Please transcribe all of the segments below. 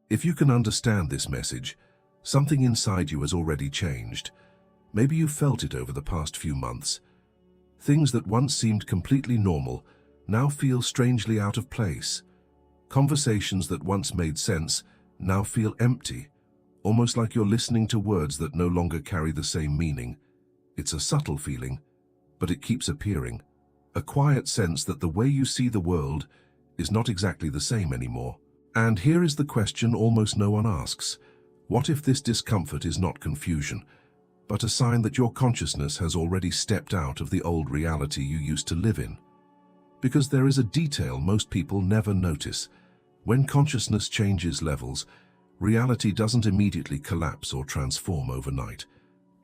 If you can understand this message, something inside you has already changed. Maybe you felt it over the past few months. Things that once seemed completely normal now feel strangely out of place. Conversations that once made sense now feel empty, almost like you're listening to words that no longer carry the same meaning. It's a subtle feeling, but it keeps appearing. A quiet sense that the way you see the world is not exactly the same anymore. And here is the question almost no one asks. What if this discomfort is not confusion, but a sign that your consciousness has already stepped out of the old reality you used to live in? Because there is a detail most people never notice. When consciousness changes levels, reality doesn't immediately collapse or transform overnight.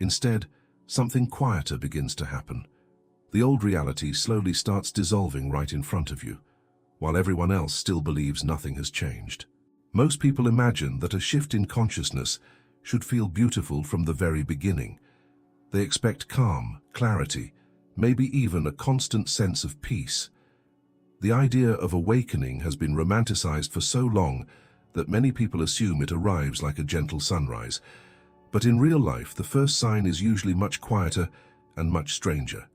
Instead, something quieter begins to happen. The old reality slowly starts dissolving right in front of you, while everyone else still believes nothing has changed. Most people imagine that a shift in consciousness should feel beautiful from the very beginning. They expect calm, clarity, maybe even a constant sense of peace. The idea of awakening has been romanticized for so long that many people assume it arrives like a gentle sunrise. But in real life, the first sign is usually much quieter and much stranger.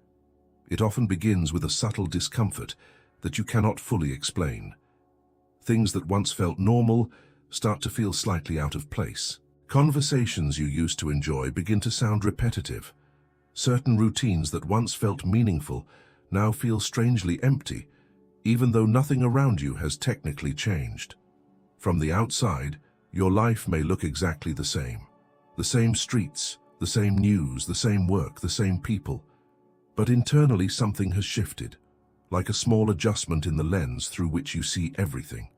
It often begins with a subtle discomfort that you cannot fully explain. Things that once felt normal start to feel slightly out of place. Conversations you used to enjoy begin to sound repetitive. Certain routines that once felt meaningful now feel strangely empty, even though nothing around you has technically changed. From the outside, your life may look exactly the same. The same streets, the same news, the same work, the same people. But internally something has shifted, like a small adjustment in the lens through which you see everything.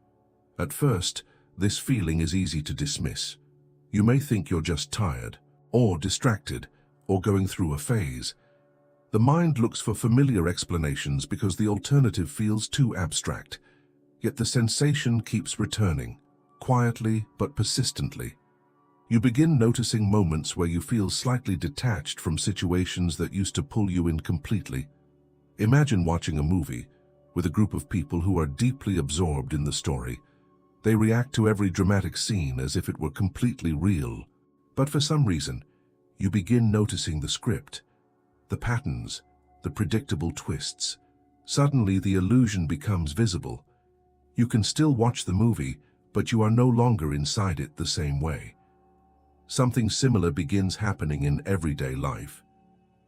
At first, this feeling is easy to dismiss. You may think you're just tired, or distracted, or going through a phase. The mind looks for familiar explanations because the alternative feels too abstract. Yet the sensation keeps returning, quietly but persistently. You begin noticing moments where you feel slightly detached from situations that used to pull you in completely. Imagine watching a movie with a group of people who are deeply absorbed in the story. They react to every dramatic scene as if it were completely real. But for some reason, you begin noticing the script, the patterns, the predictable twists. Suddenly, the illusion becomes visible. You can still watch the movie, but you are no longer inside it the same way. Something similar begins happening in everyday life.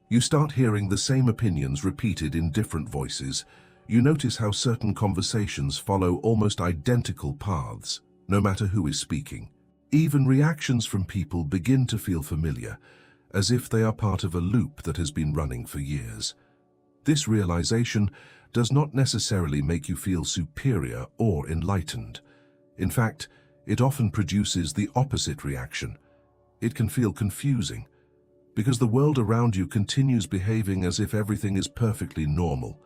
You start hearing the same opinions repeated in different voices. You notice how certain conversations follow almost identical paths, no matter who is speaking. Even reactions from people begin to feel familiar, as if they are part of a loop that has been running for years. This realization does not necessarily make you feel superior or enlightened. In fact, it often produces the opposite reaction. It can feel confusing, because the world around you continues behaving as if everything is perfectly normal.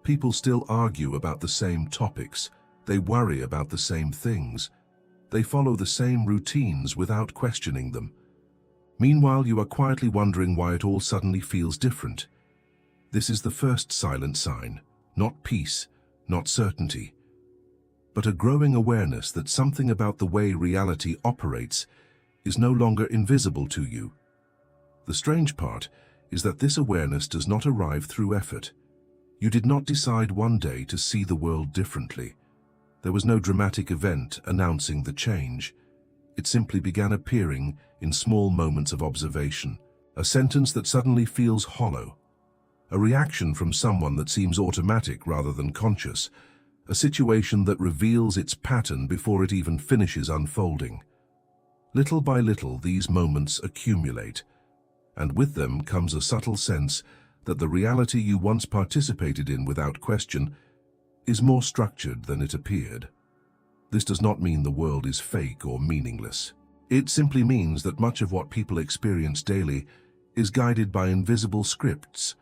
People still argue about the same topics. They worry about the same things. They follow the same routines without questioning them. Meanwhile, you are quietly wondering why it all suddenly feels different. This is the first silent sign, not peace, not certainty, but a growing awareness that something about the way reality operates is no longer invisible to you. The strange part is that this awareness does not arrive through effort. You did not decide one day to see the world differently. There was no dramatic event announcing the change. It simply began appearing in small moments of observation, a sentence that suddenly feels hollow, a reaction from someone that seems automatic rather than conscious, a situation that reveals its pattern before it even finishes unfolding. Little by little, these moments accumulate, and with them comes a subtle sense that the reality you once participated in without question is more structured than it appeared. This does not mean the world is fake or meaningless. It simply means that much of what people experience daily is guided by invisible scripts,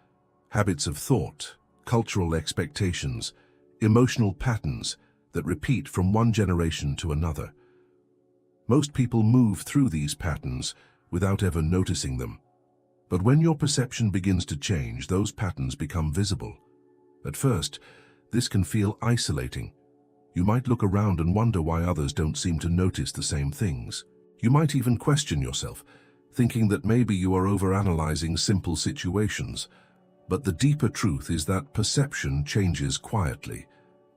habits of thought, cultural expectations, emotional patterns that repeat from one generation to another. Most people move through these patterns without ever noticing them. But when your perception begins to change, those patterns become visible. At first, this can feel isolating. You might look around and wonder why others don't seem to notice the same things. You might even question yourself, thinking that maybe you are overanalyzing simple situations. But the deeper truth is that perception changes quietly.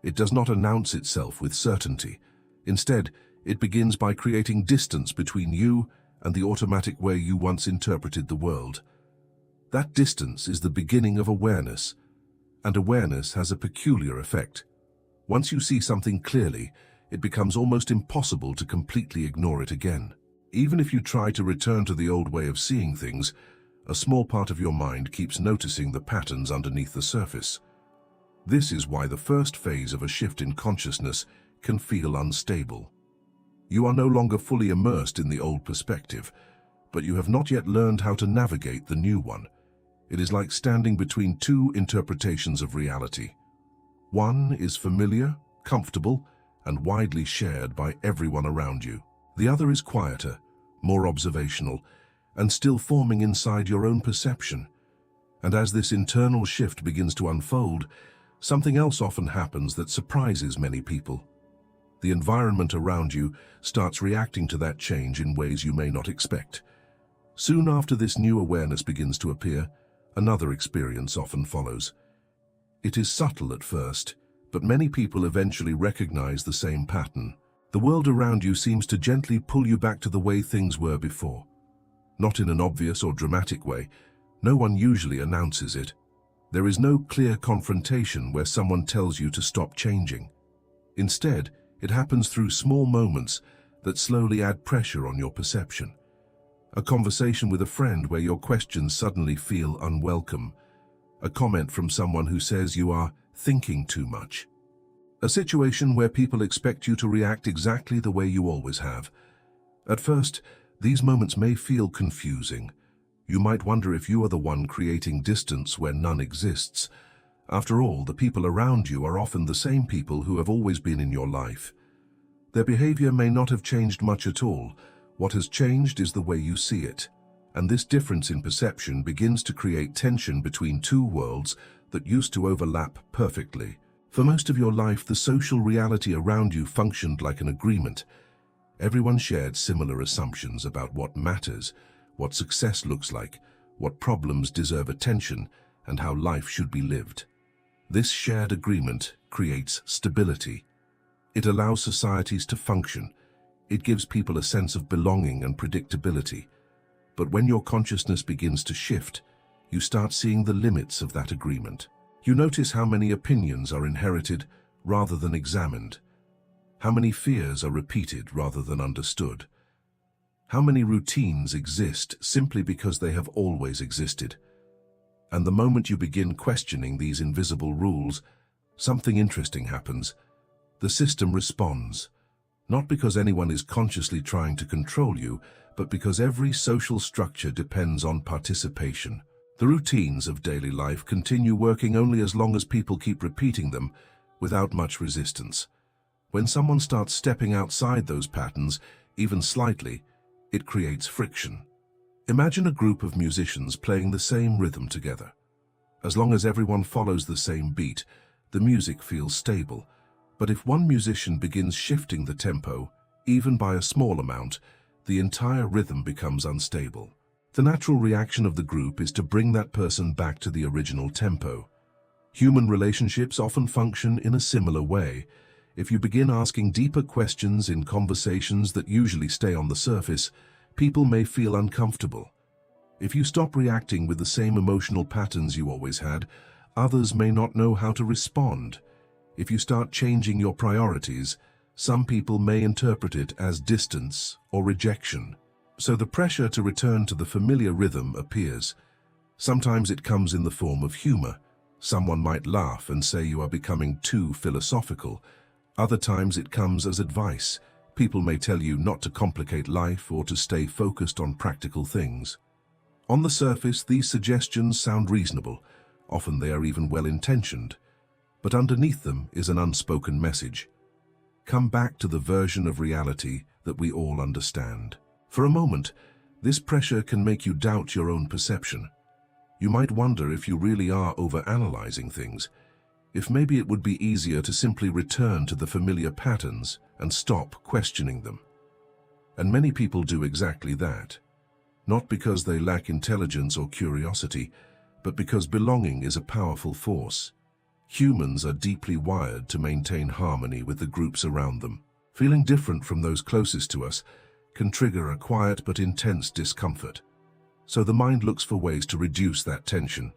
It does not announce itself with certainty. Instead, it begins by creating distance between you and the automatic way you once interpreted the world. That distance is the beginning of awareness, and awareness has a peculiar effect. Once you see something clearly, it becomes almost impossible to completely ignore it again. Even if you try to return to the old way of seeing things, a small part of your mind keeps noticing the patterns underneath the surface. This is why the first phase of a shift in consciousness can feel unstable. You are no longer fully immersed in the old perspective, but you have not yet learned how to navigate the new one. It is like standing between two interpretations of reality. One is familiar, comfortable, and widely shared by everyone around you. The other is quieter, more observational, and still forming inside your own perception. And as this internal shift begins to unfold, something else often happens that surprises many people. The environment around you starts reacting to that change in ways you may not expect. Soon after this new awareness begins to appear, another experience often follows. It is subtle at first, but many people eventually recognize the same pattern. The world around you seems to gently pull you back to the way things were before. Not in an obvious or dramatic way. No one usually announces it. There is no clear confrontation where someone tells you to stop changing. Instead, it happens through small moments that slowly add pressure on your perception. A conversation with a friend where your questions suddenly feel unwelcome. A comment from someone who says you are thinking too much. A situation where people expect you to react exactly the way you always have. At first, these moments may feel confusing. You might wonder if you are the one creating distance where none exists. After all, the people around you are often the same people who have always been in your life. Their behavior may not have changed much at all. What has changed is the way you see it. And this difference in perception begins to create tension between two worlds that used to overlap perfectly. For most of your life, the social reality around you functioned like an agreement. Everyone shared similar assumptions about what matters, what success looks like, what problems deserve attention, and how life should be lived. This shared agreement creates stability. It allows societies to function. It gives people a sense of belonging and predictability. But when your consciousness begins to shift, you start seeing the limits of that agreement. You notice how many opinions are inherited rather than examined, how many fears are repeated rather than understood, how many routines exist simply because they have always existed. And the moment you begin questioning these invisible rules, something interesting happens. The system responds, not because anyone is consciously trying to control you, but because every social structure depends on participation. The routines of daily life continue working only as long as people keep repeating them without much resistance. When someone starts stepping outside those patterns, even slightly, it creates friction. Imagine a group of musicians playing the same rhythm together. As long as everyone follows the same beat, the music feels stable. But if one musician begins shifting the tempo, even by a small amount, the entire rhythm becomes unstable. The natural reaction of the group is to bring that person back to the original tempo. Human relationships often function in a similar way. If you begin asking deeper questions in conversations that usually stay on the surface, people may feel uncomfortable. If you stop reacting with the same emotional patterns you always had, others may not know how to respond. If you start changing your priorities, some people may interpret it as distance or rejection. So the pressure to return to the familiar rhythm appears. Sometimes it comes in the form of humor. Someone might laugh and say you are becoming too philosophical. Other times it comes as advice. People may tell you not to complicate life or to stay focused on practical things. On the surface, these suggestions sound reasonable. Often they are even well-intentioned. But underneath them is an unspoken message. Come back to the version of reality that we all understand. For a moment, this pressure can make you doubt your own perception. You might wonder if you really are overanalyzing things. if maybe it would be easier to simply return to the familiar patterns and stop questioning them. And many people do exactly that. Not because they lack intelligence or curiosity, but because belonging is a powerful force. Humans are deeply wired to maintain harmony with the groups around them. Feeling different from those closest to us can trigger a quiet but intense discomfort. So the mind looks for ways to reduce that tension.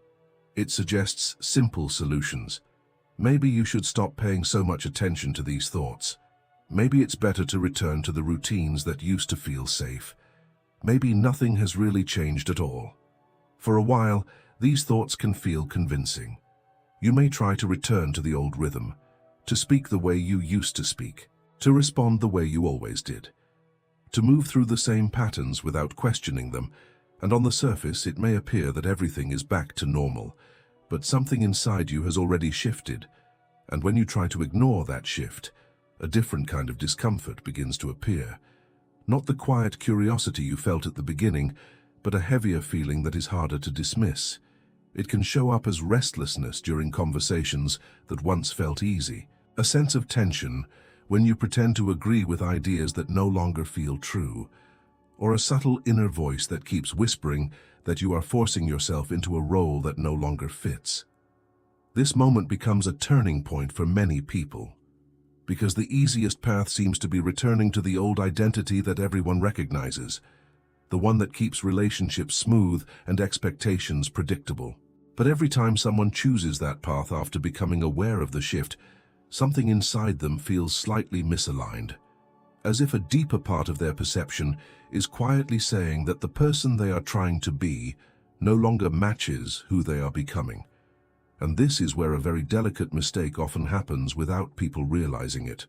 It suggests simple solutions. Maybe you should stop paying so much attention to these thoughts. Maybe it's better to return to the routines that used to feel safe. Maybe nothing has really changed at all. For a while, these thoughts can feel convincing. You may try to return to the old rhythm, to speak the way you used to speak, to respond the way you always did, to move through the same patterns without questioning them, and on the surface it may appear that everything is back to normal, but something inside you has already shifted, and when you try to ignore that shift, a different kind of discomfort begins to appear. Not the quiet curiosity you felt at the beginning, but a heavier feeling that is harder to dismiss. It can show up as restlessness during conversations that once felt easy, a sense of tension when you pretend to agree with ideas that no longer feel true, or a subtle inner voice that keeps whispering that you are forcing yourself into a role that no longer fits. This moment becomes a turning point for many people, because the easiest path seems to be returning to the old identity that everyone recognizes, the one that keeps relationships smooth and expectations predictable. But every time someone chooses that path after becoming aware of the shift, something inside them feels slightly misaligned, as if a deeper part of their perception is quietly saying that the person they are trying to be no longer matches who they are becoming. And this is where a very delicate mistake often happens without people realizing it.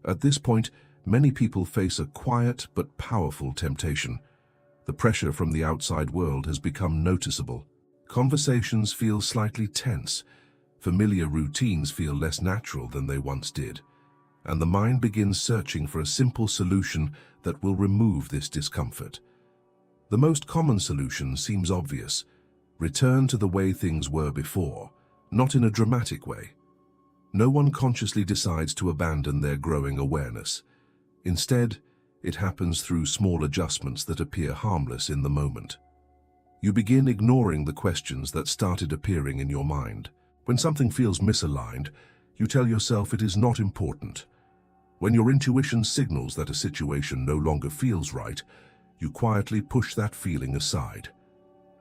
At this point, many people face a quiet but powerful temptation. The pressure from the outside world has become noticeable. Conversations feel slightly tense. Familiar routines feel less natural than they once did. And the mind begins searching for a simple solution that will remove this discomfort. The most common solution seems obvious. Return to the way things were before, not in a dramatic way. No one consciously decides to abandon their growing awareness. Instead, it happens through small adjustments that appear harmless in the moment. You begin ignoring the questions that started appearing in your mind. When something feels misaligned, you tell yourself it is not important. When your intuition signals that a situation no longer feels right, you quietly push that feeling aside.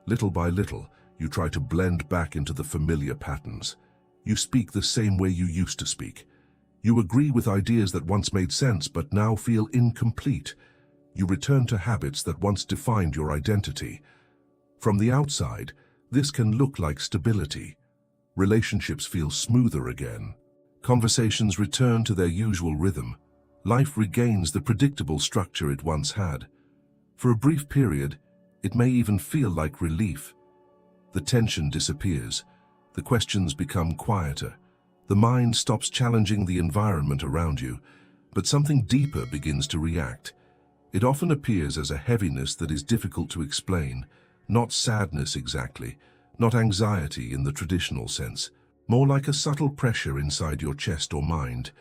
Little by little, you try to blend back into the familiar patterns. You speak the same way you used to speak. You agree with ideas that once made sense but now feel incomplete. You return to habits that once defined your identity. From the outside, this can look like stability. Relationships feel smoother again. Conversations return to their usual rhythm. Life regains the predictable structure it once had. For a brief period, it may even feel like relief. The tension disappears. The questions become quieter. The mind stops challenging the environment around you, but something deeper begins to react. It often appears as a heaviness that is difficult to explain, not sadness exactly, not anxiety in the traditional sense, more like a subtle pressure inside your chest or mind,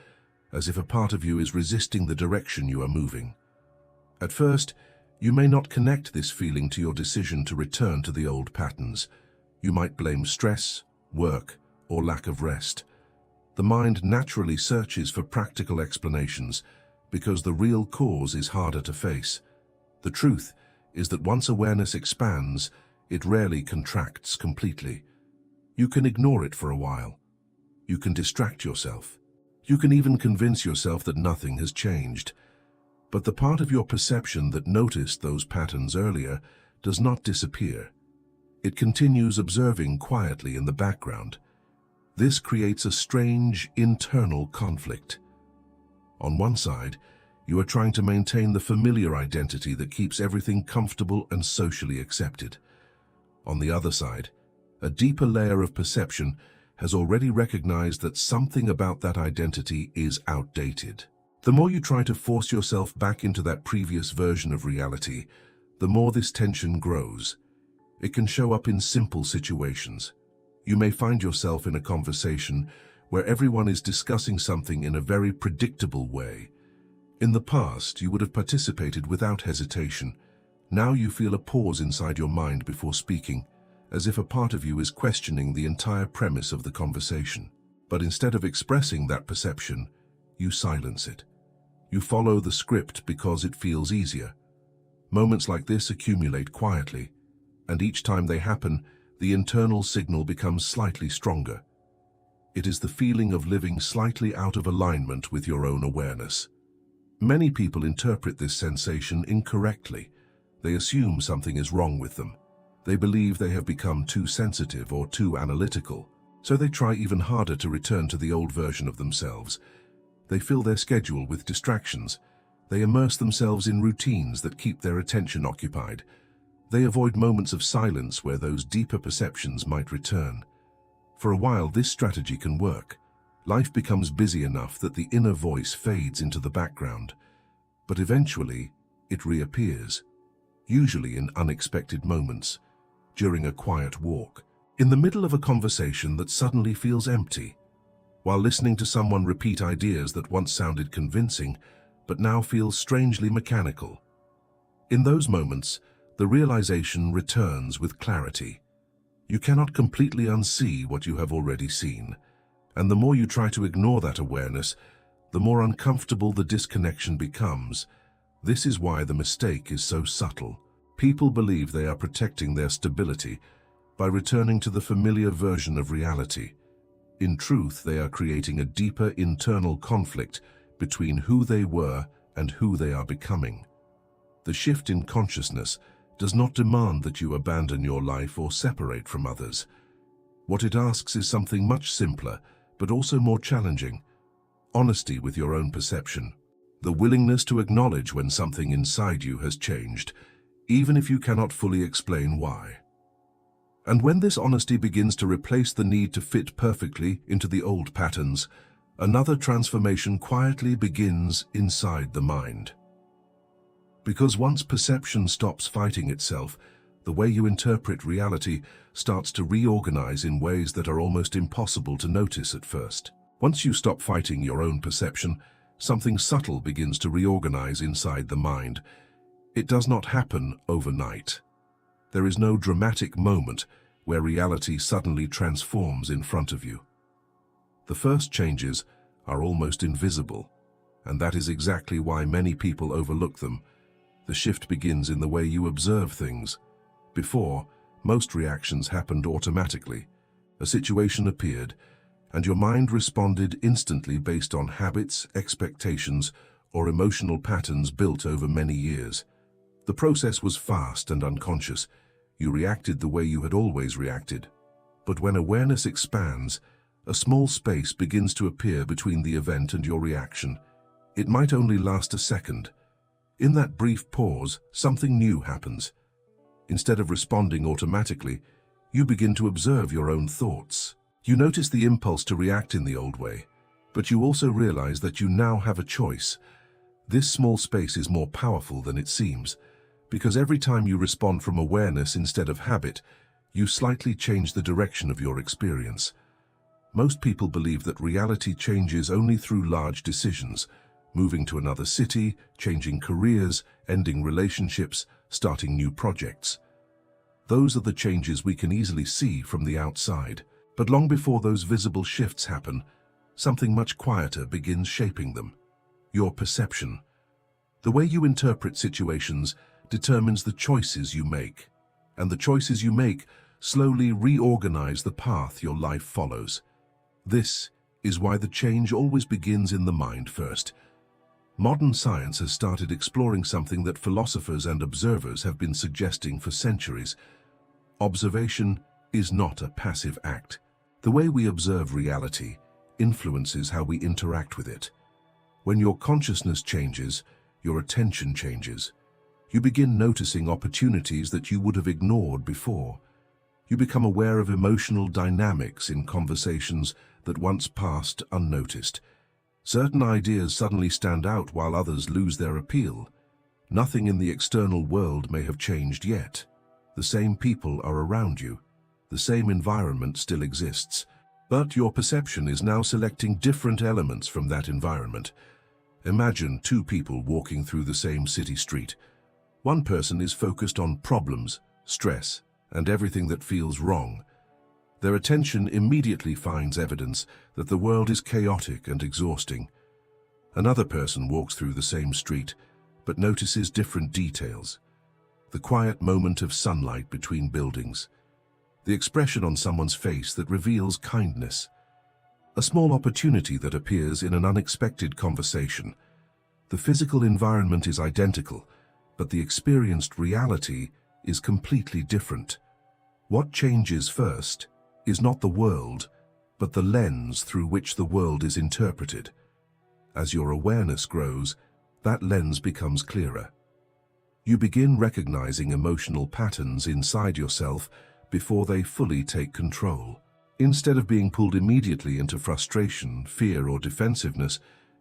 as if a part of you is resisting the direction you are moving. At first, you may not connect this feeling to your decision to return to the old patterns. You might blame stress, work, or lack of rest. The mind naturally searches for practical explanations because the real cause is harder to face. The truth is that once awareness expands, it rarely contracts completely. You can ignore it for a while. You can distract yourself. You can even convince yourself that nothing has changed. But the part of your perception that noticed those patterns earlier does not disappear. It continues observing quietly in the background. This creates a strange internal conflict. On one side, you are trying to maintain the familiar identity that keeps everything comfortable and socially accepted. On the other side, a deeper layer of perception has already recognized that something about that identity is outdated. The more you try to force yourself back into that previous version of reality, the more this tension grows. It can show up in simple situations. You may find yourself in a conversation where everyone is discussing something in a very predictable way. In the past, you would have participated without hesitation. Now you feel a pause inside your mind before speaking, as if a part of you is questioning the entire premise of the conversation. But instead of expressing that perception, you silence it. You follow the script because it feels easier. Moments like this accumulate quietly, and each time they happen, the internal signal becomes slightly stronger. It is the feeling of living slightly out of alignment with your own awareness. Many people interpret this sensation incorrectly. They assume something is wrong with them. They believe they have become too sensitive or too analytical, so they try even harder to return to the old version of themselves. They fill their schedule with distractions. They immerse themselves in routines that keep their attention occupied. They avoid moments of silence where those deeper perceptions might return. For a while, this strategy can work. Life becomes busy enough that the inner voice fades into the background. But eventually, it reappears, usually in unexpected moments, during a quiet walk, in the middle of a conversation that suddenly feels empty, while listening to someone repeat ideas that once sounded convincing, but now feel strangely mechanical. In those moments, the realization returns with clarity. You cannot completely unsee what you have already seen, and the more you try to ignore that awareness, the more uncomfortable the disconnection becomes. This is why the mistake is so subtle. People believe they are protecting their stability by returning to the familiar version of reality. In truth, they are creating a deeper internal conflict between who they were and who they are becoming. The shift in consciousness does not demand that you abandon your life or separate from others. What it asks is something much simpler, but also more challenging: honesty with your own perception. The willingness to acknowledge when something inside you has changed, even if you cannot fully explain why. And when this honesty begins to replace the need to fit perfectly into the old patterns, another transformation quietly begins inside the mind. Because once perception stops fighting itself, the way you interpret reality starts to reorganize in ways that are almost impossible to notice at first. Once you stop fighting your own perception, something subtle begins to reorganize inside the mind. It does not happen overnight. There is no dramatic moment where reality suddenly transforms in front of you. The first changes are almost invisible, and that is exactly why many people overlook them. The shift begins in the way you observe things. Before, most reactions happened automatically. A situation appeared, and your mind responded instantly based on habits, expectations, or emotional patterns built over many years. The process was fast and unconscious. You reacted the way you had always reacted. But when awareness expands, a small space begins to appear between the event and your reaction. It might only last a second. In that brief pause, something new happens. Instead of responding automatically, you begin to observe your own thoughts. You notice the impulse to react in the old way, but you also realize that you now have a choice. This small space is more powerful than it seems, because every time you respond from awareness instead of habit, you slightly change the direction of your experience. Most people believe that reality changes only through large decisions: moving to another city, changing careers, ending relationships, starting new projects. Those are the changes we can easily see from the outside. But long before those visible shifts happen, something much quieter begins shaping them: your perception. The way you interpret situations determines the choices you make, and the choices you make slowly reorganize the path your life follows. This is why the change always begins in the mind first. Modern science has started exploring something that philosophers and observers have been suggesting for centuries. Observation is not a passive act. The way we observe reality influences how we interact with it. When your consciousness changes, your attention changes. You begin noticing opportunities that you would have ignored before. You become aware of emotional dynamics in conversations that once passed unnoticed. Certain ideas suddenly stand out while others lose their appeal. Nothing in the external world may have changed yet. The same people are around you, The same environment still exists, but your perception is now selecting different elements from that environment. Imagine two people walking through the same city street. One person is focused on problems, stress, and everything that feels wrong. Their attention immediately finds evidence that the world is chaotic and exhausting. Another person walks through the same street, but notices different details. The quiet moment of sunlight between buildings. The expression on someone's face that reveals kindness. A small opportunity that appears in an unexpected conversation. The physical environment is identical, but the experienced reality is completely different. What changes first is not the world, but the lens through which the world is interpreted. As your awareness grows, that lens becomes clearer. You begin recognizing emotional patterns inside yourself before they fully take control. Instead of being pulled immediately into frustration, fear, or defensiveness,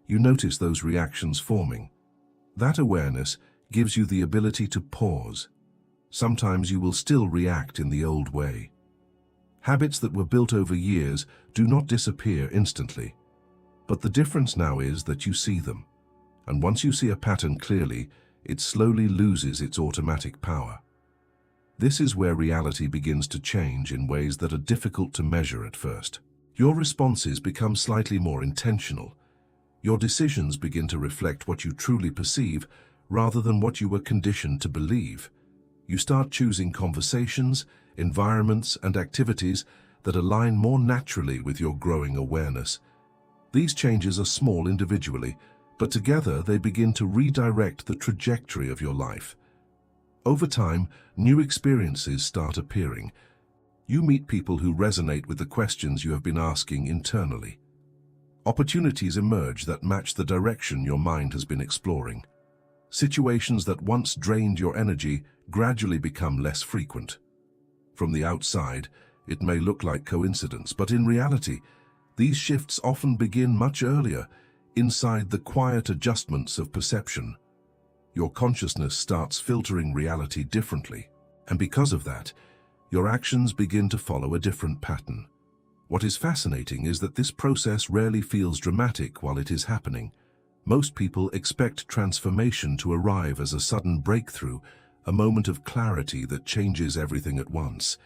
you notice those reactions forming. That awareness gives you the ability to pause. Sometimes you will still react in the old way. Habits that were built over years do not disappear instantly. But the difference now is that you see them. And once you see a pattern clearly, it slowly loses its automatic power. This is where reality begins to change in ways that are difficult to measure at first. Your responses become slightly more intentional. Your decisions begin to reflect what you truly perceive rather than what you were conditioned to believe. You start choosing conversations, environments, and activities that align more naturally with your growing awareness. These changes are small individually, but together they begin to redirect the trajectory of your life. Over time, new experiences start appearing. You meet people who resonate with the questions you have been asking internally. Opportunities emerge that match the direction your mind has been exploring. Situations that once drained your energy gradually become less frequent. From the outside, it may look like coincidence, but in reality, these shifts often begin much earlier, inside the quiet adjustments of perception. Your consciousness starts filtering reality differently, and because of that, your actions begin to follow a different pattern. What is fascinating is that this process rarely feels dramatic while it is happening. Most people expect transformation to arrive as a sudden breakthrough, a moment of clarity that changes everything at once.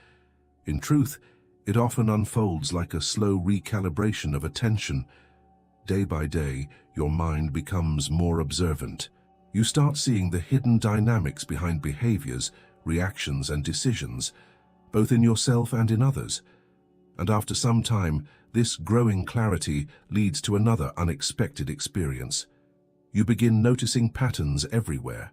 In truth, it often unfolds like a slow recalibration of attention. Day by day, your mind becomes more observant. You start seeing the hidden dynamics behind behaviors, reactions, and decisions, both in yourself and in others. And after some time, this growing clarity leads to another unexpected experience. You begin noticing patterns everywhere.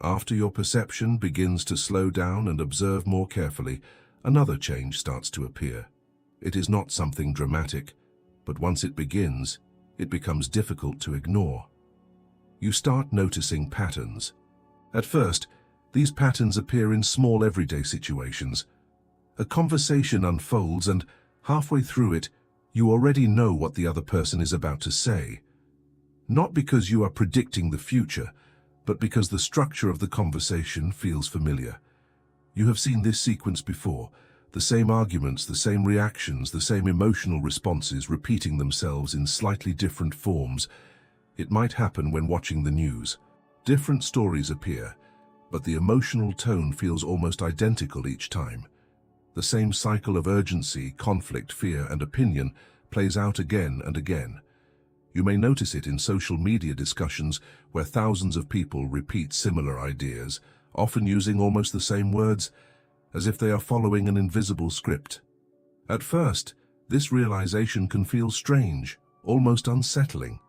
After your perception begins to slow down and observe more carefully, another change starts to appear. It is not something dramatic, but once it begins, it becomes difficult to ignore. You start noticing patterns. At first, these patterns appear in small everyday situations. A conversation unfolds and, halfway through it, you already know what the other person is about to say. Not because you are predicting the future, but because the structure of the conversation feels familiar. You have seen this sequence before, the same arguments, the same reactions, the same emotional responses repeating themselves in slightly different forms. It might happen when watching the news. Different stories appear, but the emotional tone feels almost identical each time. The same cycle of urgency, conflict, fear, and opinion plays out again and again. You may notice it in social media discussions where thousands of people repeat similar ideas, often using almost the same words, as if they are following an invisible script. At first, this realization can feel strange, almost unsettling,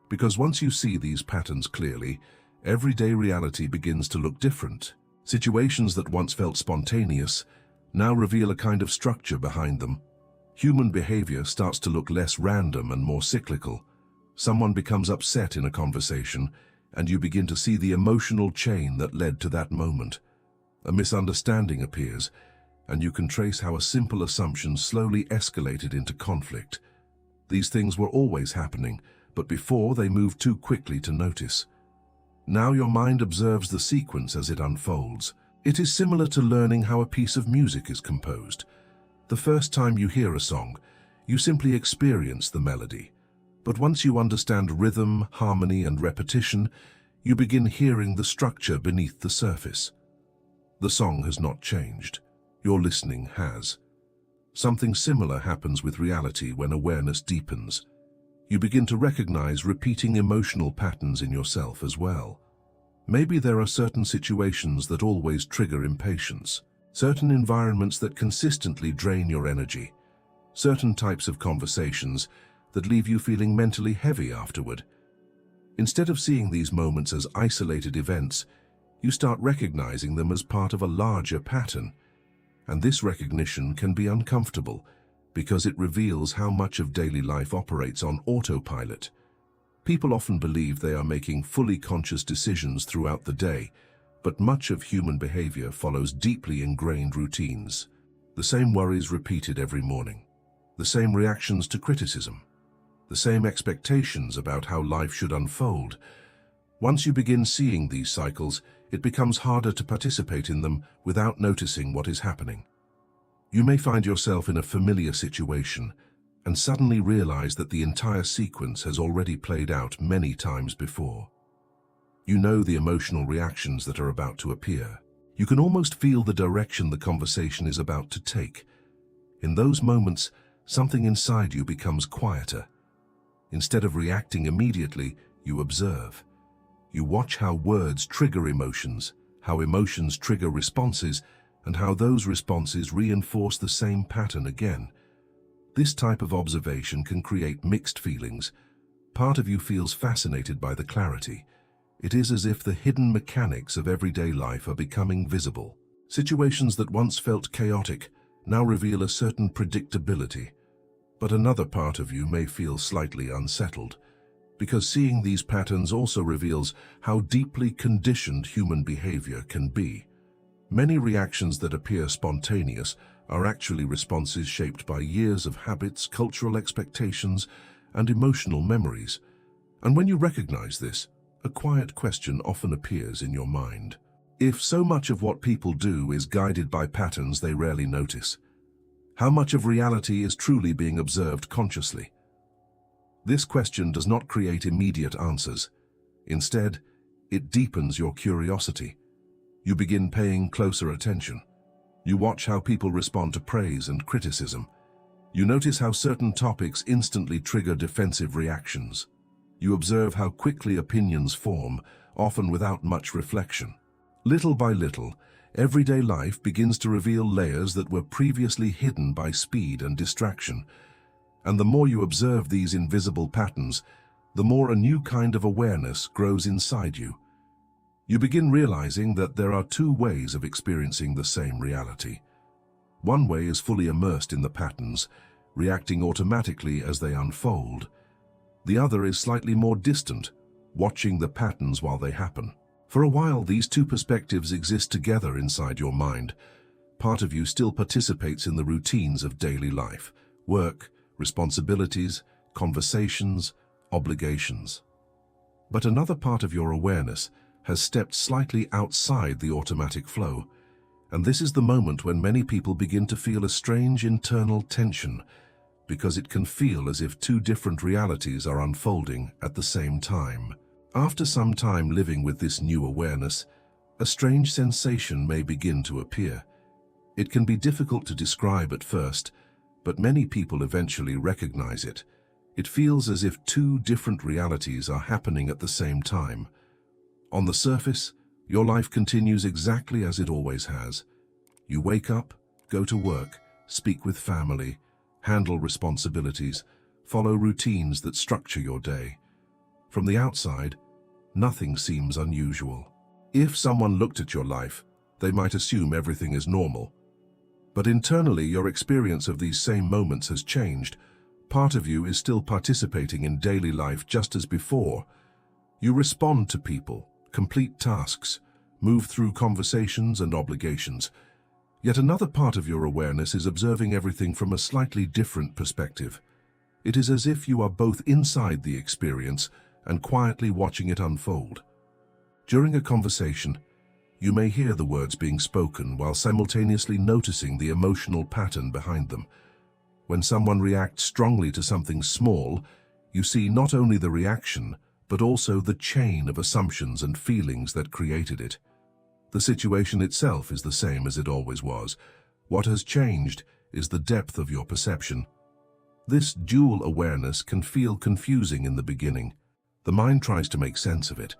because once you see these patterns clearly, everyday reality begins to look different. Situations that once felt spontaneous now reveal a kind of structure behind them. Human behavior starts to look less random and more cyclical. Someone becomes upset in a conversation, and you begin to see the emotional chain that led to that moment. A misunderstanding appears, and you can trace how a simple assumption slowly escalated into conflict. These things were always happening, but before they moved too quickly to notice. Now your mind observes the sequence as it unfolds. It is similar to learning how a piece of music is composed. The first time you hear a song, you simply experience the melody. But once you understand rhythm, harmony, and repetition, you begin hearing the structure beneath the surface. The song has not changed. Your listening has. Something similar happens with reality when awareness deepens. You begin to recognize repeating emotional patterns in yourself as well. Maybe there are certain situations that always trigger impatience, certain environments that consistently drain your energy, certain types of conversations that leave you feeling mentally heavy afterward. Instead of seeing these moments as isolated events, you start recognizing them as part of a larger pattern. And this recognition can be uncomfortable because it reveals how much of daily life operates on autopilot. People often believe they are making fully conscious decisions throughout the day, but much of human behavior follows deeply ingrained routines. The same worries repeated every morning, the same reactions to criticism, the same expectations about how life should unfold. Once you begin seeing these cycles, it becomes harder to participate in them without noticing what is happening. You may find yourself in a familiar situation and suddenly realize that the entire sequence has already played out many times before. You know the emotional reactions that are about to appear. You can almost feel the direction the conversation is about to take. In those moments, something inside you becomes quieter. Instead of reacting immediately, you observe. You watch how words trigger emotions, how emotions trigger responses, and how those responses reinforce the same pattern again. This type of observation can create mixed feelings. Part of you feels fascinated by the clarity. It is as if the hidden mechanics of everyday life are becoming visible. Situations that once felt chaotic now reveal a certain predictability. But another part of you may feel slightly unsettled, because seeing these patterns also reveals how deeply conditioned human behavior can be. Many reactions that appear spontaneous are actually responses shaped by years of habits, cultural expectations, and emotional memories. And when you recognize this, a quiet question often appears in your mind. If so much of what people do is guided by patterns they rarely notice, how much of reality is truly being observed consciously? This question does not create immediate answers. Instead, it deepens your curiosity. You begin paying closer attention. You watch how people respond to praise and criticism. You notice how certain topics instantly trigger defensive reactions. You observe how quickly opinions form, often without much reflection. Little by little, everyday life begins to reveal layers that were previously hidden by speed and distraction. And the more you observe these invisible patterns, the more a new kind of awareness grows inside you. You begin realizing that there are two ways of experiencing the same reality. One way is fully immersed in the patterns, reacting automatically as they unfold. The other is slightly more distant, watching the patterns while they happen. For a while, these two perspectives exist together inside your mind. Part of you still participates in the routines of daily life: work, responsibilities, conversations, obligations. But another part of your awareness has stepped slightly outside the automatic flow, and this is the moment when many people begin to feel a strange internal tension, because it can feel as if two different realities are unfolding at the same time. After some time living with this new awareness, a strange sensation may begin to appear. It can be difficult to describe at first, but many people eventually recognize it. It feels as if two different realities are happening at the same time. On the surface, your life continues exactly as it always has. You wake up, go to work, speak with family, handle responsibilities, follow routines that structure your day. From the outside, nothing seems unusual. If someone looked at your life, they might assume everything is normal. But internally, your experience of these same moments has changed. Part of you is still participating in daily life just as before. You respond to people, complete tasks, move through conversations and obligations. Yet another part of your awareness is observing everything from a slightly different perspective. It is as if you are both inside the experience and quietly watching it unfold. During a conversation, You may hear the words being spoken while simultaneously noticing the emotional pattern behind them. When someone reacts strongly to something small, you see not only the reaction, but also the chain of assumptions and feelings that created it. The situation itself is the same as it always was. What has changed is the depth of your perception. This dual awareness can feel confusing in the beginning. The mind tries to make sense of it,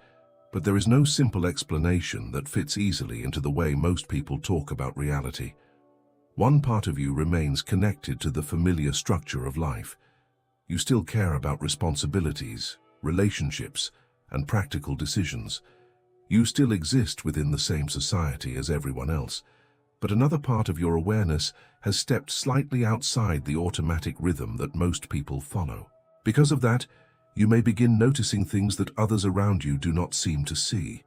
but there is no simple explanation that fits easily into the way most people talk about reality. One part of you remains connected to the familiar structure of life. You still care about responsibilities, relationships, and practical decisions. You still exist within the same society as everyone else, but another part of your awareness has stepped slightly outside the automatic rhythm that most people follow. Because of that, you may begin noticing things that others around you do not seem to see.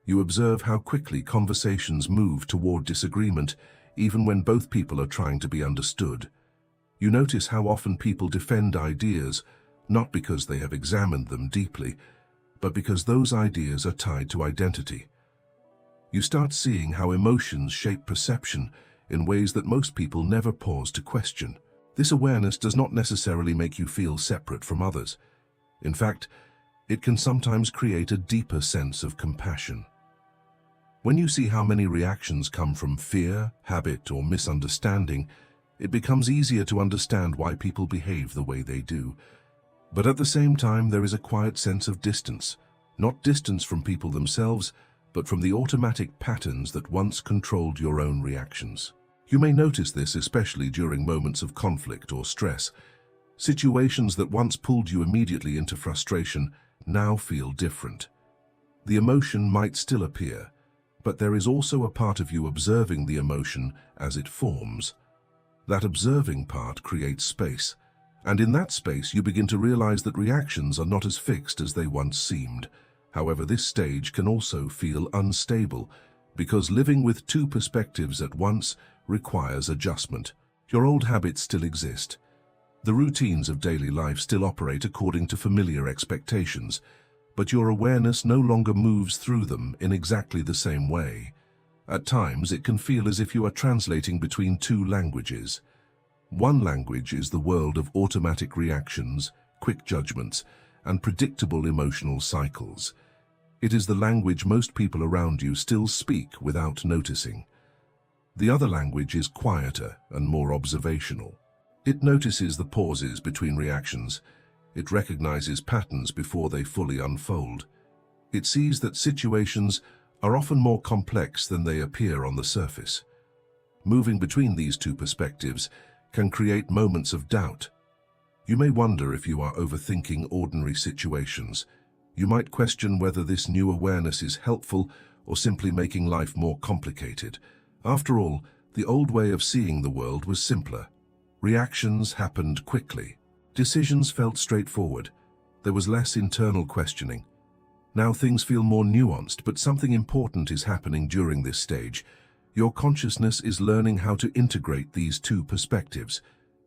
You observe how quickly conversations move toward disagreement, even when both people are trying to be understood. You notice how often people defend ideas, not because they have examined them deeply, but because those ideas are tied to identity. You start seeing how emotions shape perception in ways that most people never pause to question. This awareness does not necessarily make you feel separate from others. In fact, it can sometimes create a deeper sense of compassion. When you see how many reactions come from fear, habit, or misunderstanding, it becomes easier to understand why people behave the way they do. But at the same time, there is a quiet sense of distance, not distance from people themselves, but from the automatic patterns that once controlled your own reactions. You may notice this especially during moments of conflict or stress. Situations that once pulled you immediately into frustration now feel different. The emotion might still appear, but there is also a part of you observing the emotion as it forms. That observing part creates space. And in that space, you begin to realize that reactions are not as fixed as they once seemed. However, this stage can also feel unstable, because living with two perspectives at once requires adjustment. Your old habits still exist. The routines of daily life still operate according to familiar expectations, but your awareness no longer moves through them in exactly the same way. At times, it can feel as if you are translating between two languages. One language is the world of automatic reactions, quick judgments, and predictable emotional cycles. It is the language most people around you still speak without noticing. The other language is quieter and more observational. It notices the pauses between reactions. It recognizes patterns before they fully unfold. It sees that situations are often more complex than they appear on the surface. Moving between these two perspectives can create moments of doubt. You may wonder if you are overthinking ordinary situations. You might question whether this new awareness is helpful or simply making life more complicated. After all, the old way of seeing the world was simpler. Reactions happened quickly. Decisions felt straightforward. There was less internal questioning. Now things feel more nuanced, but something important is happening during this stage. Your consciousness is learning how to integrate these two perspectives.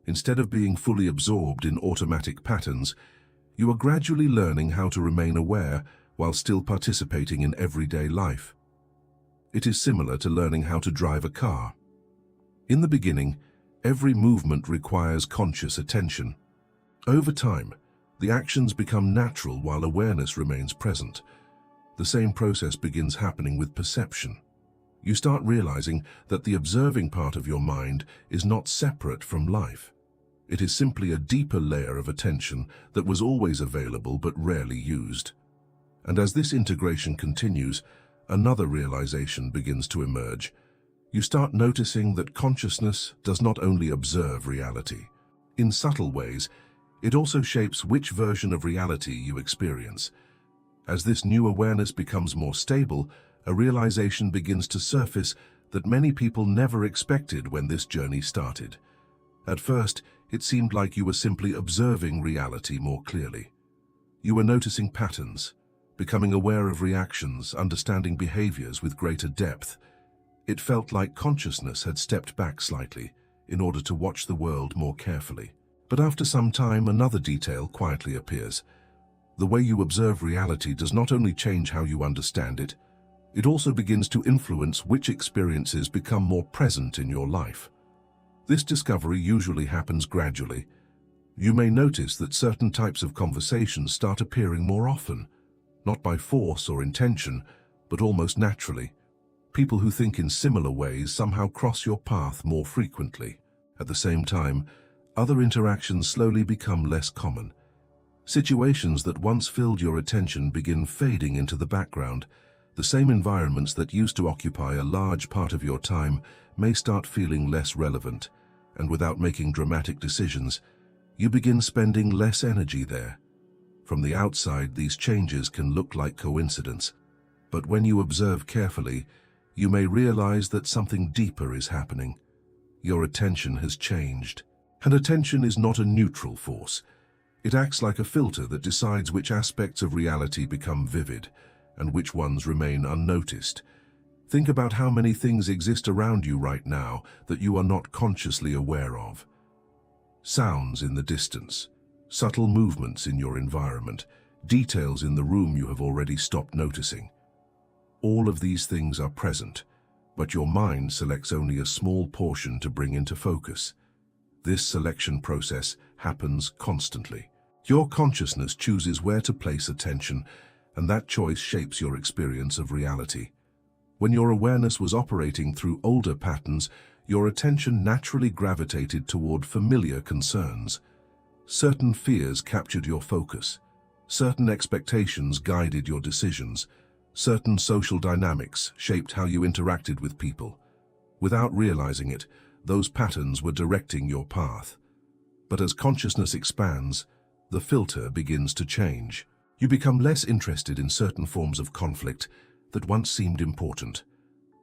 Instead of being fully absorbed in automatic patterns, you are gradually learning how to remain aware while still participating in everyday life. It is similar to learning how to drive a car. In the beginning, every movement requires conscious attention. Over time, the actions become natural while awareness remains present. The same process begins happening with perception. You start realizing that the observing part of your mind is not separate from life. It is simply a deeper layer of attention that was always available but rarely used. And as this integration continues, another realization begins to emerge. You start noticing that consciousness does not only observe reality. In subtle ways, it also shapes which version of reality you experience. As this new awareness becomes more stable, a realization begins to surface that many people never expected when this journey started. At first, it seemed like you were simply observing reality more clearly. You were noticing patterns, becoming aware of reactions, understanding behaviors with greater depth. It felt like consciousness had stepped back slightly in order to watch the world more carefully. But after some time, another detail quietly appears. The way you observe reality does not only change how you understand it, It also begins to influence which experiences become more present in your life. This discovery usually happens gradually. You may notice that certain types of conversations start appearing more often, not by force or intention, but almost naturally. People who think in similar ways somehow cross your path more frequently. At the same time, other interactions slowly become less common. Situations that once filled your attention begin fading into the background. The same environments that used to occupy a large part of your time may start feeling less relevant, and without making dramatic decisions, you begin spending less energy there. From the outside, these changes can look like coincidence, but when you observe carefully, you may realize that something deeper is happening. Your attention has changed. And attention is not a neutral force. It acts like a filter that decides which aspects of reality become vivid and which ones remain unnoticed. Think about how many things exist around you right now that you are not consciously aware of. Sounds in the distance, subtle movements in your environment, details in the room you have already stopped noticing. All of these things are present, but your mind selects only a small portion to bring into focus. This selection process happens constantly. Your consciousness chooses where to place attention, and that choice shapes your experience of reality. When your awareness was operating through older patterns, your attention naturally gravitated toward familiar concerns. Certain fears captured your focus. Certain expectations guided your decisions. Certain social dynamics shaped how you interacted with people. Without realizing it, those patterns were directing your path. But as consciousness expands, the filter begins to change. You become less interested in certain forms of conflict that once seemed important.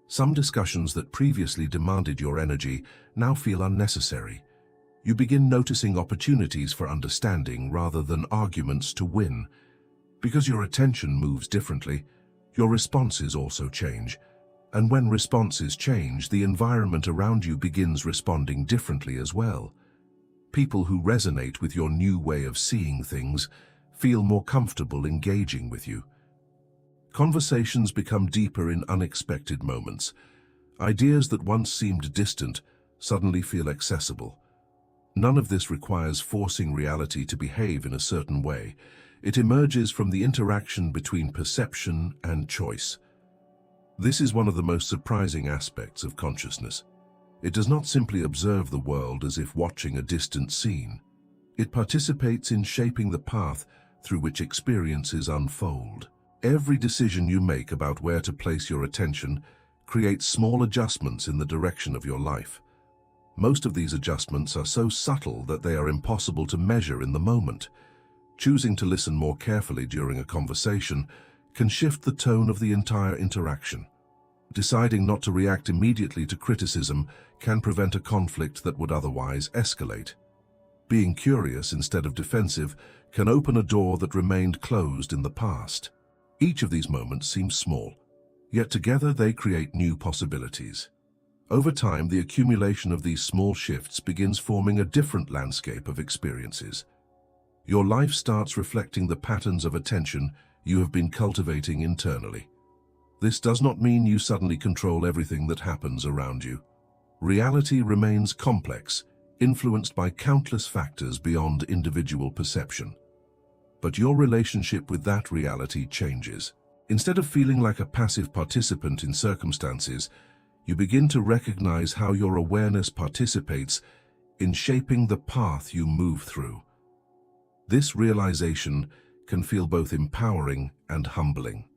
Some discussions that previously demanded your energy now feel unnecessary. You begin noticing opportunities for understanding rather than arguments to win. Because your attention moves differently, your responses also change. And when responses change, the environment around you begins responding differently as well. People who resonate with your new way of seeing things feel more comfortable engaging with you. Conversations become deeper in unexpected moments. Ideas that once seemed distant suddenly feel accessible. None of this requires forcing reality to behave in a certain way. It emerges from the interaction between perception and choice. This is one of the most surprising aspects of consciousness. It does not simply observe the world as if watching a distant scene. It participates in shaping the path through which experiences unfold. Every decision you make about where to place your attention creates small adjustments in the direction of your life. Most of these adjustments are so subtle that they are impossible to measure in the moment. Choosing to listen more carefully during a conversation can shift the tone of the entire interaction. Deciding not to react immediately to criticism can prevent a conflict that would otherwise escalate. Being curious instead of defensive can open a door that remained closed in the past. Each of these moments seems small, yet together they create new possibilities. Over time, the accumulation of these small shifts begins forming a different landscape of experiences. Your life starts reflecting the patterns of attention you have been cultivating internally. This does not mean you suddenly control everything that happens around you. Reality remains complex, influenced by countless factors beyond individual perception. But your relationship with that reality changes. Instead of feeling like a passive participant in circumstances, you begin to recognize how your awareness participates in shaping the path you move through. This realization can feel both empowering and humbling.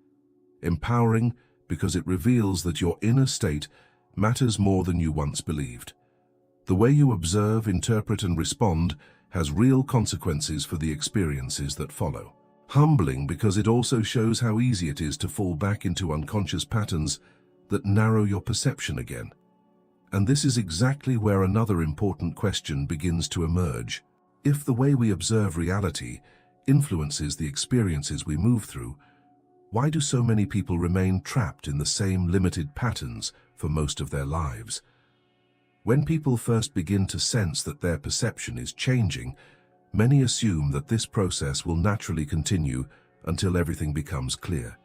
Empowering because it reveals that your inner state matters more than you once believed. The way you observe, interpret, and respond has real consequences for the experiences that follow. Humbling because it also shows how easy it is to fall back into unconscious patterns that narrow your perception again. And this is exactly where another important question begins to emerge. If the way we observe reality influences the experiences we move through, why do so many people remain trapped in the same limited patterns for most of their lives? When people first begin to sense that their perception is changing, many assume that this process will naturally continue until everything becomes clear.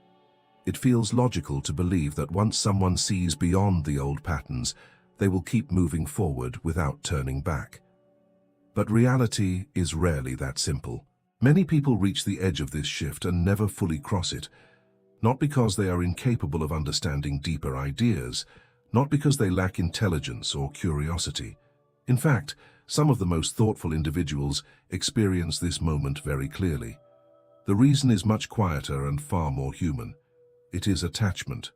It feels logical to believe that once someone sees beyond the old patterns, they will keep moving forward without turning back. But reality is rarely that simple. Many people reach the edge of this shift and never fully cross it, not because they are incapable of understanding deeper ideas, not because they lack intelligence or curiosity. In fact, some of the most thoughtful individuals experience this moment very clearly. The reason is much quieter and far more human. It is attachment.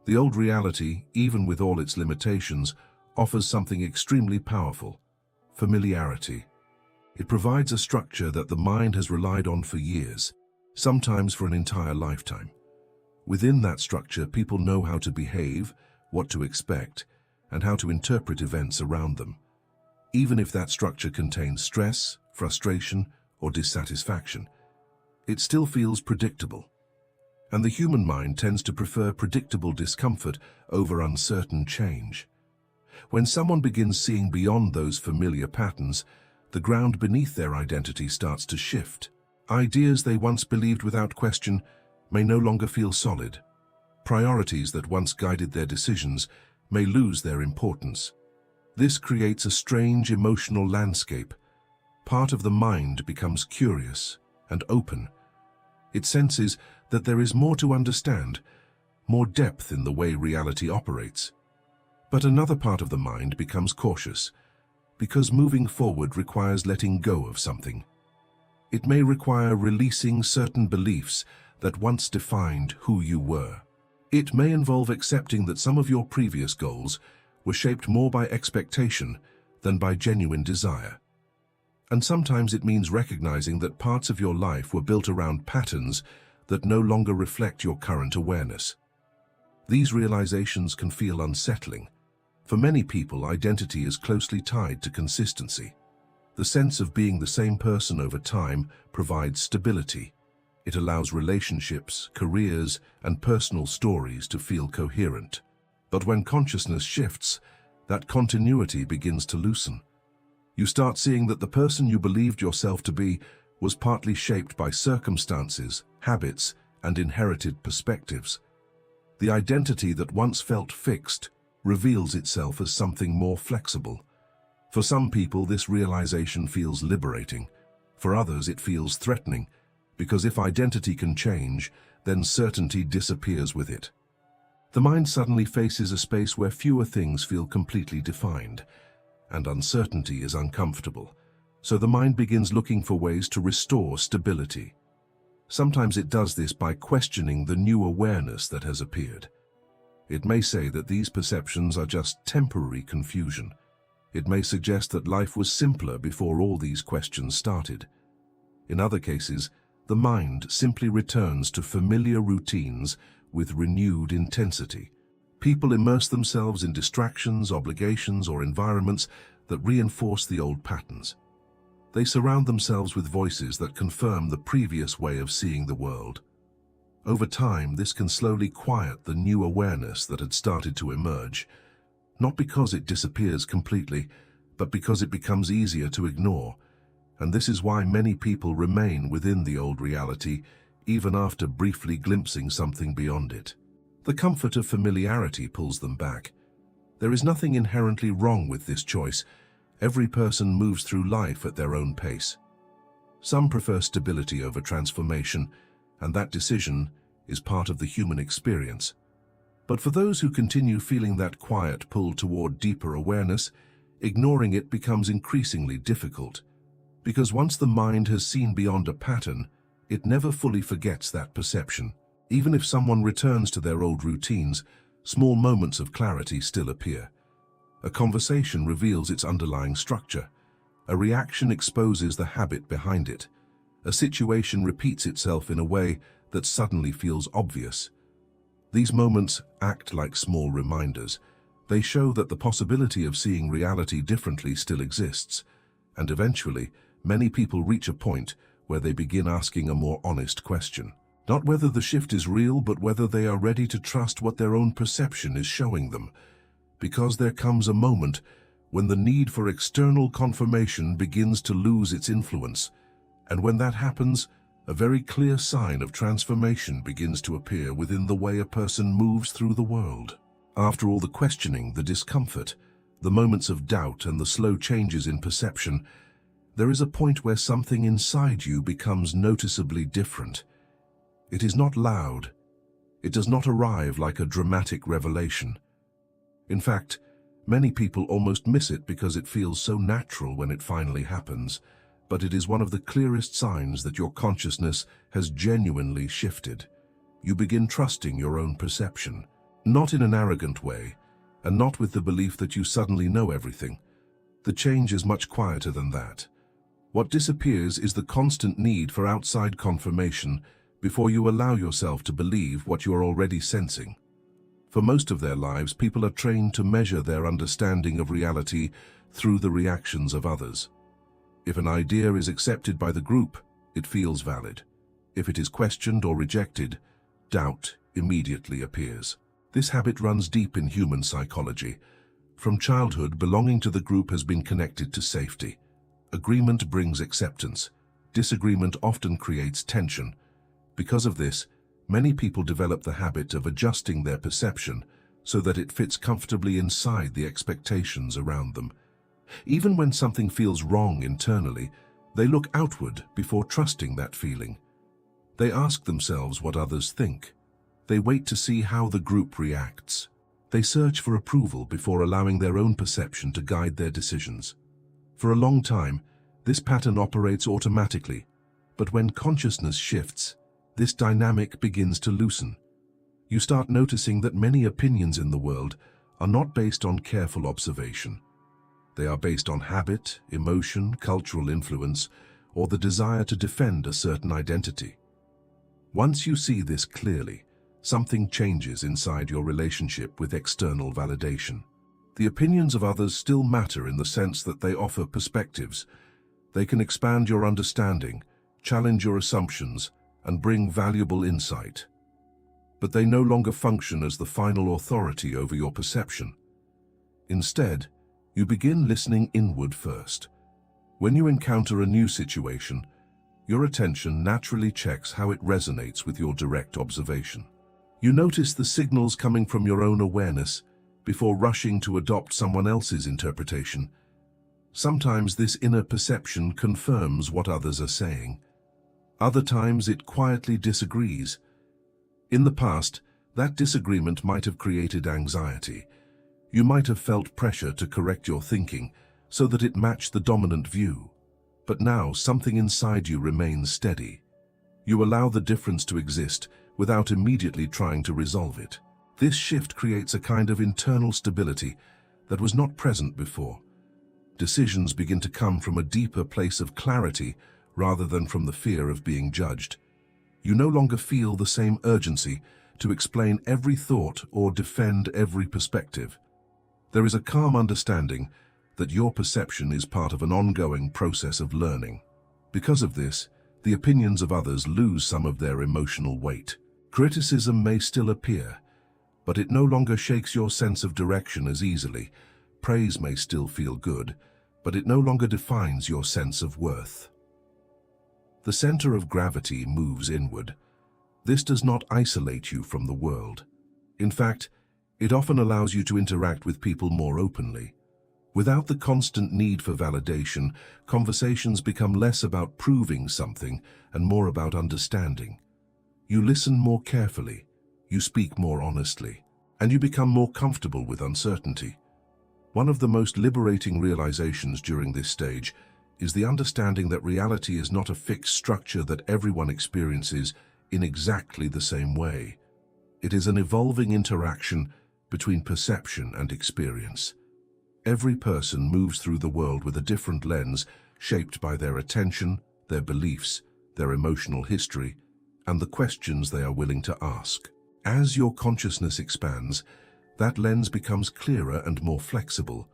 The old reality, even with all its limitations, offers something extremely powerful: familiarity. It provides a structure that the mind has relied on for years, sometimes for an entire lifetime. Within that structure, people know how to behave, what to expect, and how to interpret events around them. Even if that structure contains stress, frustration, or dissatisfaction, it still feels predictable. And the human mind tends to prefer predictable discomfort over uncertain change. When someone begins seeing beyond those familiar patterns, the ground beneath their identity starts to shift. Ideas they once believed without question may no longer feel solid. Priorities that once guided their decisions may lose their importance. This creates a strange emotional landscape. Part of the mind becomes curious and open. It senses that there is more to understand, more depth in the way reality operates. But another part of the mind becomes cautious, because moving forward requires letting go of something. It may require releasing certain beliefs that once defined who you were. It may involve accepting that some of your previous goals were shaped more by expectation than by genuine desire. And sometimes it means recognizing that parts of your life were built around patterns that no longer reflect your current awareness. These realizations can feel unsettling. For many people, identity is closely tied to consistency. The sense of being the same person over time provides stability. It allows relationships, careers, and personal stories to feel coherent. But when consciousness shifts, that continuity begins to loosen. You start seeing that the person you believed yourself to be was partly shaped by circumstances, habits, and inherited perspectives. The identity that once felt fixed reveals itself as something more flexible. For some people, this realization feels liberating. For others, it feels threatening, because if identity can change, then certainty disappears with it. The mind suddenly faces a space where fewer things feel completely defined, and uncertainty is uncomfortable. So the mind begins looking for ways to restore stability. Sometimes it does this by questioning the new awareness that has appeared. It may say that these perceptions are just temporary confusion. It may suggest that life was simpler before all these questions started. In other cases, the mind simply returns to familiar routines with renewed intensity. People immerse themselves in distractions, obligations, or environments that reinforce the old patterns. They surround themselves with voices that confirm the previous way of seeing the world. Over time, this can slowly quiet the new awareness that had started to emerge, not because it disappears completely, but because it becomes easier to ignore. And this is why many people remain within the old reality, even after briefly glimpsing something beyond it. The comfort of familiarity pulls them back. There is nothing inherently wrong with this choice. Every person moves through life at their own pace. Some prefer stability over transformation, and that decision is part of the human experience. But for those who continue feeling that quiet pull toward deeper awareness, ignoring it becomes increasingly difficult. Because once the mind has seen beyond a pattern, it never fully forgets that perception. Even if someone returns to their old routines, small moments of clarity still appear. A conversation reveals its underlying structure. A reaction exposes the habit behind it. A situation repeats itself in a way that suddenly feels obvious. These moments act like small reminders. They show that the possibility of seeing reality differently still exists. And eventually, many people reach a point where they begin asking a more honest question. Not whether the shift is real, but whether they are ready to trust what their own perception is showing them. Because there comes a moment when the need for external confirmation begins to lose its influence. And when that happens, a very clear sign of transformation begins to appear within the way a person moves through the world. After all the questioning, the discomfort, the moments of doubt, and the slow changes in perception, there is a point where something inside you becomes noticeably different. It is not loud. It does not arrive like a dramatic revelation. In fact, many people almost miss it because it feels so natural when it finally happens, but it is one of the clearest signs that your consciousness has genuinely shifted. You begin trusting your own perception, not in an arrogant way, and not with the belief that you suddenly know everything. The change is much quieter than that. What disappears is the constant need for outside confirmation before you allow yourself to believe what you are already sensing. For most of their lives, people are trained to measure their understanding of reality through the reactions of others. If an idea is accepted by the group, it feels valid. If it is questioned or rejected, doubt immediately appears. This habit runs deep in human psychology. From childhood, belonging to the group has been connected to safety. Agreement brings acceptance. Disagreement often creates tension. Because of this, many people develop the habit of adjusting their perception so that it fits comfortably inside the expectations around them. Even when something feels wrong internally, they look outward before trusting that feeling. They ask themselves what others think. They wait to see how the group reacts. They search for approval before allowing their own perception to guide their decisions. For a long time, this pattern operates automatically, but when consciousness shifts, this dynamic begins to loosen. You start noticing that many opinions in the world are not based on careful observation. They are based on habit, emotion, cultural influence, or the desire to defend a certain identity. Once you see this clearly, something changes inside your relationship with external validation. The opinions of others still matter in the sense that they offer perspectives. They can expand your understanding, challenge your assumptions, and bring valuable insight. But they no longer function as the final authority over your perception. Instead, you begin listening inward first. When you encounter a new situation, your attention naturally checks how it resonates with your direct observation. You notice the signals coming from your own awareness before rushing to adopt someone else's interpretation. Sometimes this inner perception confirms what others are saying. Other times it quietly disagrees. In the past, that disagreement might have created anxiety. You might have felt pressure to correct your thinking so that it matched the dominant view. But now something inside you remains steady. You allow the difference to exist without immediately trying to resolve it. This shift creates a kind of internal stability that was not present before. Decisions begin to come from a deeper place of clarity rather than from the fear of being judged. You no longer feel the same urgency to explain every thought or defend every perspective. There is a calm understanding that your perception is part of an ongoing process of learning. Because of this, the opinions of others lose some of their emotional weight. Criticism may still appear, but it no longer shakes your sense of direction as easily. Praise may still feel good, but it no longer defines your sense of worth. The center of gravity moves inward. This does not isolate you from the world. In fact, it often allows you to interact with people more openly. Without the constant need for validation, conversations become less about proving something and more about understanding. You listen more carefully, you speak more honestly, and you become more comfortable with uncertainty. One of the most liberating realizations during this stage is the understanding that reality is not a fixed structure that everyone experiences in exactly the same way. It is an evolving interaction between perception and experience. Every person moves through the world with a different lens, shaped by their attention, their beliefs, their emotional history, and the questions they are willing to ask. As your consciousness expands, that lens becomes clearer and more flexible.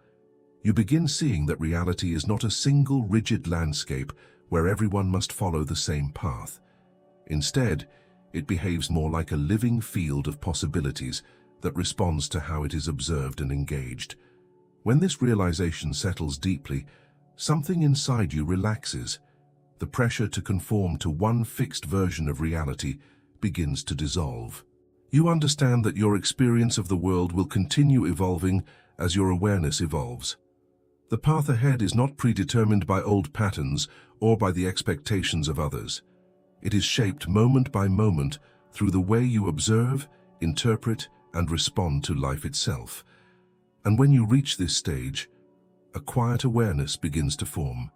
You begin seeing that reality is not a single rigid landscape where everyone must follow the same path. Instead, it behaves more like a living field of possibilities that responds to how it is observed and engaged. When this realization settles deeply, something inside you relaxes. The pressure to conform to one fixed version of reality begins to dissolve. You understand that your experience of the world will continue evolving as your awareness evolves. The path ahead is not predetermined by old patterns or by the expectations of others. It is shaped moment by moment through the way you observe, interpret, and respond to life itself. And when you reach this stage, a quiet awareness begins to form.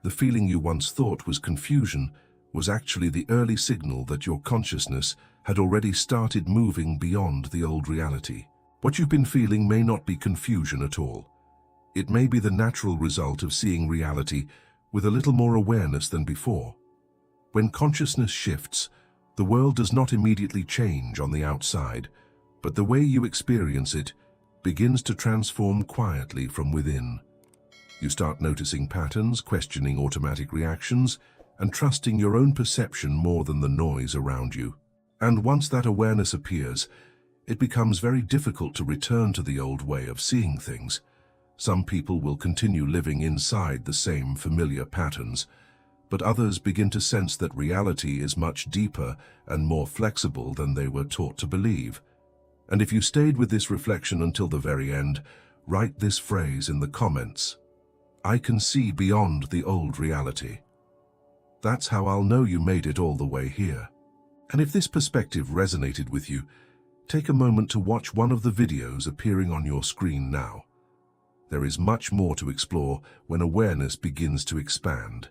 The feeling you once thought was confusion was actually the early signal that your consciousness had already started moving beyond the old reality. What you've been feeling may not be confusion at all. It may be the natural result of seeing reality with a little more awareness than before. When consciousness shifts, the world does not immediately change on the outside, but the way you experience it begins to transform quietly from within. You start noticing patterns, questioning automatic reactions, and trusting your own perception more than the noise around you. And once that awareness appears, it becomes very difficult to return to the old way of seeing things. Some people will continue living inside the same familiar patterns, but others begin to sense that reality is much deeper and more flexible than they were taught to believe. And if you stayed with this reflection until the very end, write this phrase in the comments: "I can see beyond the old reality." That's how I'll know you made it all the way here. And if this perspective resonated with you, take a moment to watch one of the videos appearing on your screen now. There is much more to explore when awareness begins to expand.